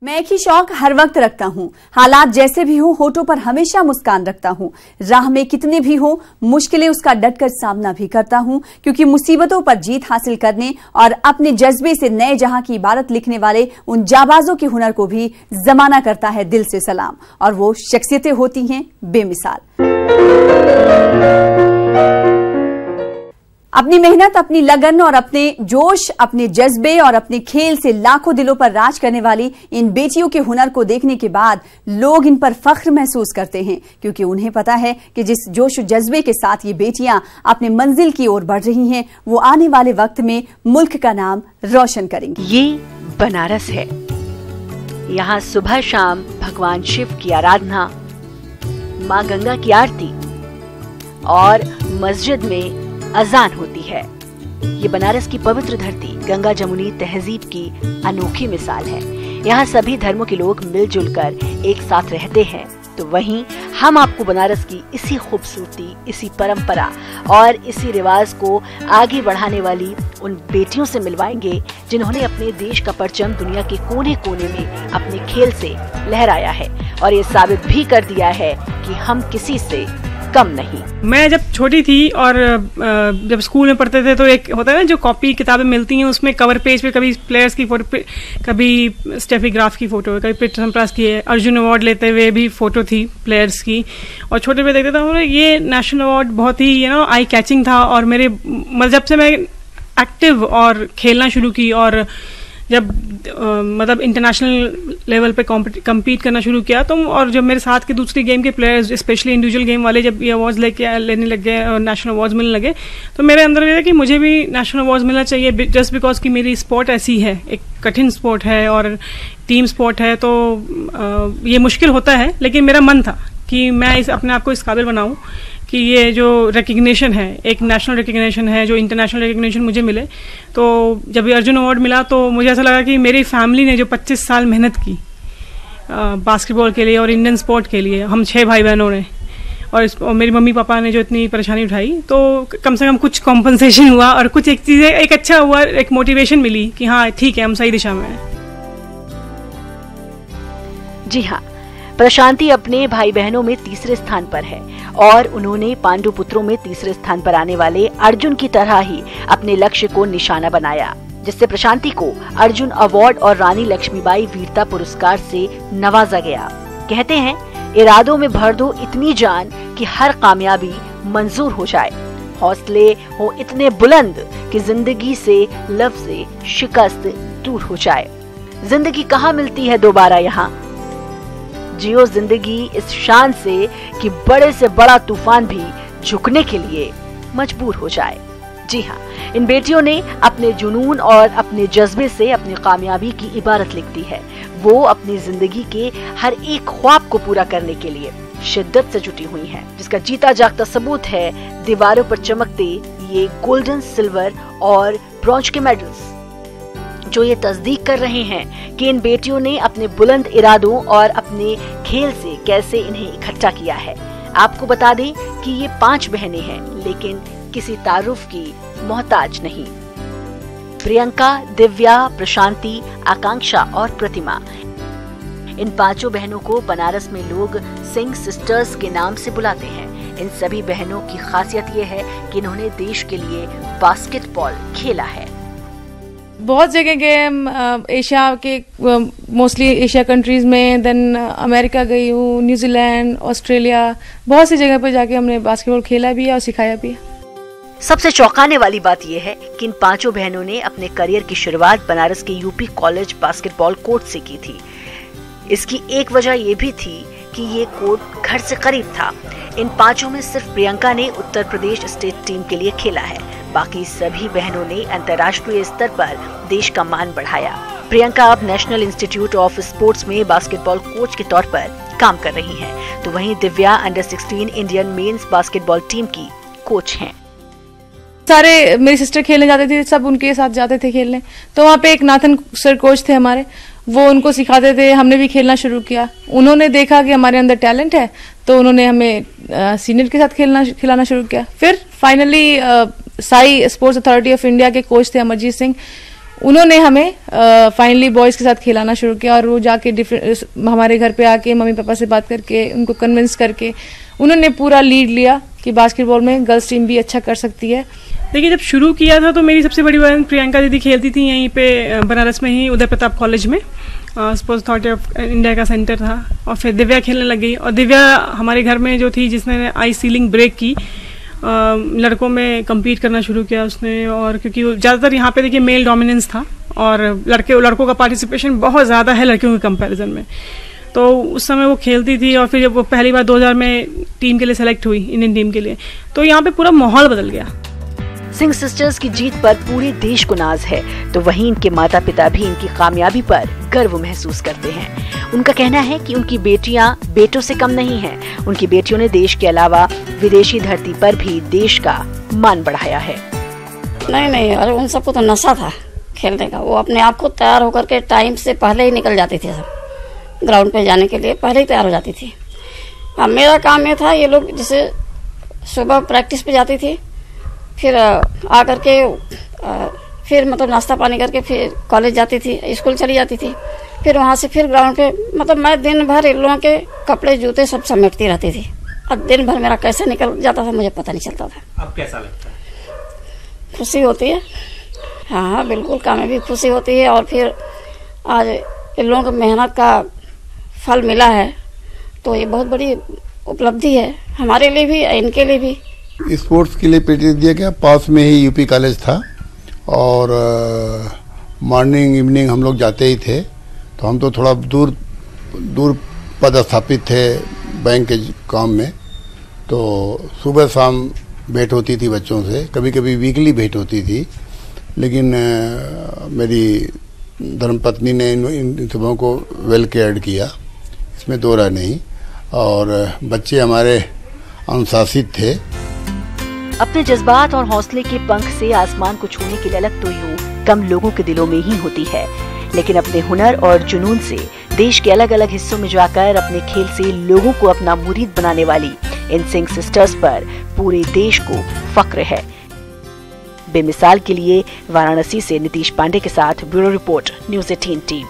मैं एक ही शौक हर वक्त रखता हूँ। हालात जैसे भी हो, होठों पर हमेशा मुस्कान रखता हूँ। राह में कितने भी हो मुश्किलें, उसका डटकर सामना भी करता हूँ, क्योंकि मुसीबतों पर जीत हासिल करने और अपने जज्बे से नए जहां की इबारत लिखने वाले उन जाबाजों के हुनर को भी जमाना करता है दिल से सलाम। और वो शख्सियतें होती हैं बेमिसाल। अपनी मेहनत, अपनी लगन और अपने जोश, अपने जज्बे और अपने खेल से लाखों दिलों पर राज करने वाली इन बेटियों के हुनर को देखने के बाद लोग इन पर फख्र महसूस करते हैं, क्योंकि उन्हें पता है कि जिस जोश जज्बे के साथ ये बेटियां अपने मंजिल की ओर बढ़ रही हैं, वो आने वाले वक्त में मुल्क का नाम रोशन करेंगी। ये बनारस है। यहाँ सुबह शाम भगवान शिव की आराधना, माँ गंगा की आरती और मस्जिद में अजान होती है। ये बनारस की पवित्र धरती गंगा जमुनी तहजीब की अनोखी मिसाल है। यहाँ सभी धर्मों के लोग मिलजुल कर एक साथ रहते हैं। तो वहीं हम आपको बनारस की इसी खूबसूरती, इसी परंपरा और इसी रिवाज को आगे बढ़ाने वाली उन बेटियों से मिलवाएंगे जिन्होंने अपने देश का परचम दुनिया के कोने कोने में अपने खेल से लहराया है और ये साबित भी कर दिया है कि हम किसी से कम नहीं। मैं जब छोटी थी और जब स्कूल में पढ़ते थे तो एक होता है ना, जो कॉपी किताबें मिलती हैं उसमें कवर पेज पे कभी प्लेयर्स की फोटो, कभी स्टेफी ग्राफ की फोटो, कभी पीटर सैम्प्रास की है, अर्जुन अवार्ड लेते हुए भी फोटो थी प्लेयर्स की। और छोटे पे देखते थे ये नेशनल अवार्ड बहुत ही आई कैचिंग था। और मेरे जब से मैं एक्टिव और खेलना शुरू की और जब इंटरनेशनल लेवल पे कम्पीट करना शुरू किया तो, और जब मेरे साथ के दूसरी गेम के प्लेयर्स स्पेशली इंडिविजुअल गेम वाले जब ये अवार्ड्स लेने लग गए और नेशनल अवार्ड्स मिलने लगे, तो मेरे अंदर ये है कि मुझे भी नेशनल अवार्ड्स मिलना चाहिए, जस्ट बिकॉज कि मेरी स्पोर्ट ऐसी है, एक कठिन स्पोर्ट है और टीम स्पोर्ट है। तो ये मुश्किल होता है, लेकिन मेरा मन था कि मैं अपने आप को इस काबिल बनाऊं कि ये जो रिकग्निशन है, एक नेशनल रिकग्निशन है, जो इंटरनेशनल रिकग्निशन मुझे मिले। तो जब ये अर्जुन अवार्ड मिला तो मुझे ऐसा लगा कि मेरी फैमिली ने जो 25 साल मेहनत की बास्केटबॉल के लिए और इंडियन स्पोर्ट के लिए, हम 6 भाई बहनों ने, और मेरी मम्मी पापा ने जो इतनी परेशानी उठाई, तो कम से कम कुछ कॉम्पनसेशन हुआ और कुछ एक चीज़ें एक अच्छा हुआ, एक मोटिवेशन मिली कि हाँ ठीक है, हम सही दिशा में हैं। जी हाँ, प्रशांति अपने भाई बहनों में तीसरे स्थान पर है और उन्होंने पांडु पुत्रों में तीसरे स्थान पर आने वाले अर्जुन की तरह ही अपने लक्ष्य को निशाना बनाया, जिससे प्रशांति को अर्जुन अवार्ड और रानी लक्ष्मीबाई वीरता पुरस्कार से नवाजा गया। कहते हैं, इरादों में भर दो इतनी जान कि हर कामयाबी मंजूर हो जाए, हौसले हो इतने बुलंद कि जिंदगी से लफ्ज़ शिकस्त दूर हो जाए। जिंदगी कहाँ मिलती है दोबारा यहाँ, जियो जिंदगी इस शान से कि बड़े से बड़ा तूफान भी झुकने के लिए मजबूर हो जाए। जी हाँ, इन बेटियों ने अपने जुनून और अपने जज्बे से अपनी कामयाबी की इबारत लिख दी है। वो अपनी जिंदगी के हर एक ख्वाब को पूरा करने के लिए शिद्दत से जुटी हुई हैं, जिसका जीता जागता सबूत है दीवारों पर चमकते ये गोल्डन, सिल्वर और ब्रॉन्ज के मेडल्स, जो ये तस्दीक कर रहे हैं कि इन बेटियों ने अपने बुलंद इरादों और अपने खेल से कैसे इन्हें इकट्ठा किया है। आपको बता दें कि ये 5 बहनें हैं, लेकिन किसी तारुफ की मोहताज नहीं। प्रियंका, दिव्या, प्रशांति, आकांक्षा और प्रतिमा, इन 5 बहनों को बनारस में लोग सिंह सिस्टर्स के नाम से बुलाते हैं। इन सभी बहनों की खासियत ये है कि इन्होंने देश के लिए बास्केटबॉल खेला है। बहुत जगह गए, एशिया के मोस्टली एशिया कंट्रीज में, देन अमेरिका गई हूँ, न्यूजीलैंड, ऑस्ट्रेलिया, बहुत सी जगह पर जाके हमने बास्केटबॉल खेला भी है और सिखाया भी है। सबसे चौंकाने वाली बात यह है कि इन 5 बहनों ने अपने करियर की शुरुआत बनारस के यूपी कॉलेज बास्केटबॉल कोर्ट से की थी। इसकी एक वजह यह भी थी कि ये कोर्ट घर से करीब था। इन 5 में सिर्फ प्रियंका ने उत्तर प्रदेश स्टेट टीम के लिए खेला है, बाकी सभी बहनों ने अंतर्राष्ट्रीय स्तर पर देश का मान बढ़ाया। प्रियंका अब नेशनल इंस्टीट्यूट ऑफ स्पोर्ट्स में बास्केटबॉल कोच के तौर पर काम कर रही हैं, तो वहीं Divya under 16 Indian mains basketball team की कोच हैं। सारे मेरी सिस्टर खेलने जाते थे, सब उनके साथ जाते थे खेलने, तो वहाँ पे एक नाथन सर कोच थे हमारे, वो उनको सिखाते थे। हमने भी खेलना शुरू किया, उन्होंने देखा कि हमारे अंदर टैलेंट है, तो उन्होंने हमें सीनियर के साथ खिलाना शुरू किया। फिर finally Sai sports authority of India के कोच थे अमरजीत सिंह, उन्होंने हमें फाइनली बॉयज के साथ खिलाना शुरू किया और वो जाके हमारे घर पे आके मम्मी पापा से बात करके उनको कन्विंस करके उन्होंने पूरा लीड लिया कि बास्केटबॉल में गर्ल्स टीम भी अच्छा कर सकती है। देखिए, जब शुरू किया था तो मेरी सबसे बड़ी बहन प्रियंका दीदी खेलती थी यहीं पे बनारस में ही, उदय प्रताप कॉलेज में, स्पोर्ट्स अथॉरिटी ऑफ इंडिया का सेंटर था। और फिर दिव्या खेलने लग गई, और दिव्या हमारे घर में जो थी जिसने आई सीलिंग ब्रेक की, लड़कों में compete करना शुरू किया उसने। और क्योंकि ज़्यादातर यहाँ पे देखिए मेल डोमिनेंस था और लड़कों का पार्टिसिपेशन बहुत ज़्यादा है लड़कियों के कंपैरिजन में, तो उस समय वो खेलती थी। और फिर जब वो पहली बार 2000 में टीम के लिए सेलेक्ट हुई, इंडियन टीम के लिए, तो यहाँ पे पूरा माहौल बदल गया। सिंह सिस्टर्स की जीत पर पूरे देश को नाज है, तो वहीं इनके माता पिता भी इनकी कामयाबी पर गर्व महसूस करते हैं। उनका कहना है कि उनकी बेटियां बेटों से कम नहीं हैं। उनकी बेटियों ने देश के अलावा विदेशी धरती पर भी देश का मान बढ़ाया है। नहीं, अरे उन सबको तो नशा था खेलने का। वो अपने आप को तैयार होकर के टाइम से पहले ही निकल जाती थी, सब ग्राउंड पे जाने के लिए पहले ही तैयार हो जाती थी। अब मेरा काम ये था, ये लोग जैसे सुबह प्रैक्टिस पे जाती थी, फिर आकर के फिर मतलब नाश्ता पानी करके फिर कॉलेज जाती थी, स्कूल चली जाती थी, फिर वहाँ से फिर ग्राउंड पे, मतलब मैं दिन भर इन लोगों के कपड़े जूते सब समेटती रहती थी। अब दिन भर मेरा कैसे निकल जाता था मुझे पता नहीं चलता था। अब कैसा लगता है? खुशी होती है, हाँ बिल्कुल, काम में भी खुशी होती है। और फिर आज इन लोगों को मेहनत का फल मिला है, तो ये बहुत बड़ी उपलब्धि है हमारे लिए भी, इनके लिए भी। स्पोर्ट्स के लिए प्रेरित दिया गया। पास में ही यूपी कॉलेज था और मॉर्निंग इवनिंग हम लोग जाते ही थे, तो हम तो थोड़ा दूर पदस्थापित थे बैंक के काम में, तो सुबह शाम भेंट होती थी बच्चों से, कभी कभी वीकली भेंट होती थी। लेकिन मेरी धर्मपत्नी ने इन सबों को वेल केयर्ड किया, इसमें दो राय नहीं। और बच्चे हमारे अनुशासित थे। अपने जज्बात और हौसले के पंख से आसमान को छूने की ललक तो यूं कम लोगों के दिलों में ही होती है, लेकिन अपने हुनर और जुनून से देश के अलग अलग हिस्सों में जाकर अपने खेल से लोगों को अपना मुरीद बनाने वाली इन सिंह सिस्टर्स पर पूरे देश को फक्र है। बेमिसाल के लिए वाराणसी से नीतीश पांडे के साथ ब्यूरो रिपोर्ट, न्यूज़ 18 टीम।